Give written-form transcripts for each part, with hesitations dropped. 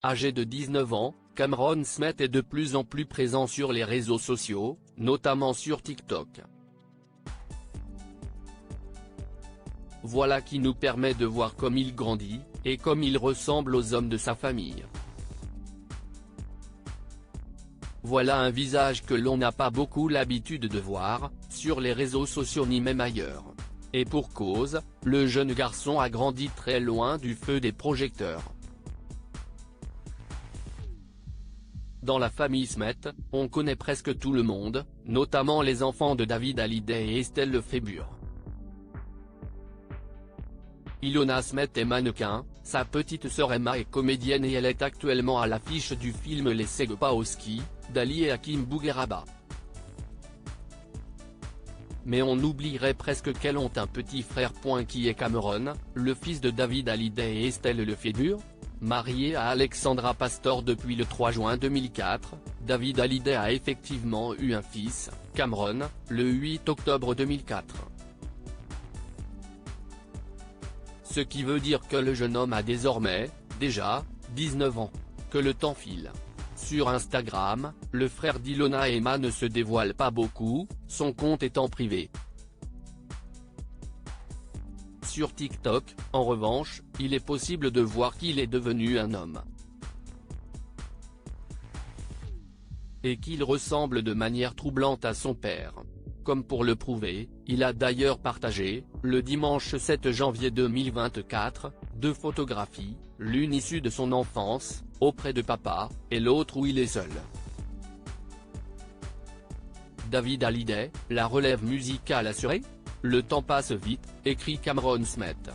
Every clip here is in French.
Âgé de 19 ans, Cameron Smith est de plus en plus présent sur les réseaux sociaux, notamment sur TikTok. Voilà qui nous permet de voir comme il grandit, et comme il ressemble aux hommes de sa famille. Voilà un visage que l'on n'a pas beaucoup l'habitude de voir, sur les réseaux sociaux ni même ailleurs. Et pour cause, le jeune garçon a grandi très loin du feu des projecteurs. Dans la famille Smith, on connaît presque tout le monde, notamment les enfants de David Hallyday et Estelle Lefébure. Ilona Smith est mannequin, sa petite sœur Emma est comédienne et elle est actuellement à l'affiche du film Les Segpaoski, d'Ali et Hakim Bougueraba. Mais on oublierait presque qu'elles ont un petit frère. Qui est Cameron, le fils de David Hallyday et Estelle Lefébure. Marié à Alexandra Pastor depuis le 3 juin 2004, David Hallyday a effectivement eu un fils, Cameron, le 8 octobre 2004. Ce qui veut dire que le jeune homme a désormais, déjà, 19 ans. Que le temps file. Sur Instagram, le frère d'Ilona et Emma ne se dévoile pas beaucoup, son compte étant privé. Sur TikTok, en revanche, il est possible de voir qu'il est devenu un homme. Et qu'il ressemble de manière troublante à son père. Comme pour le prouver, il a d'ailleurs partagé, le dimanche 7 janvier 2024, 2 photographies, l'une issue de son enfance, auprès de papa, et l'autre où il est seul. David Hallyday, la relève musicale assurée ? Le temps passe vite, écrit Cameron Smith.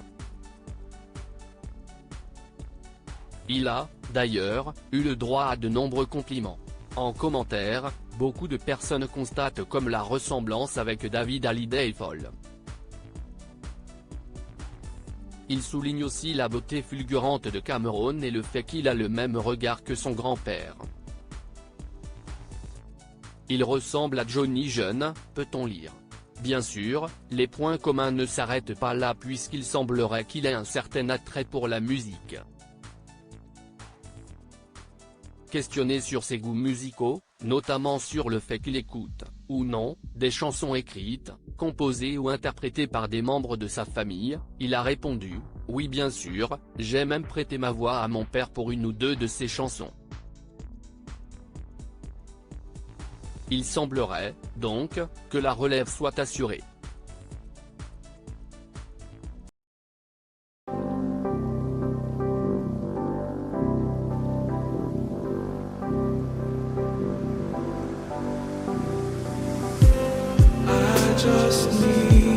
Il a, d'ailleurs, eu le droit à de nombreux compliments. En commentaire, beaucoup de personnes constatent comme la ressemblance avec David Hallyday est folle. Il souligne aussi la beauté fulgurante de Cameron et le fait qu'il a le même regard que son grand-père. Il ressemble à Johnny jeune, peut-on lire. Bien sûr, les points communs ne s'arrêtent pas là puisqu'il semblerait qu'il ait un certain attrait pour la musique. Questionné sur ses goûts musicaux, notamment sur le fait qu'il écoute, ou non, des chansons écrites, composées ou interprétées par des membres de sa famille, il a répondu « Oui bien sûr, j'ai même prêté ma voix à mon père pour une ou deux de ses chansons ». Il semblerait, donc, que la relève soit assurée. Just need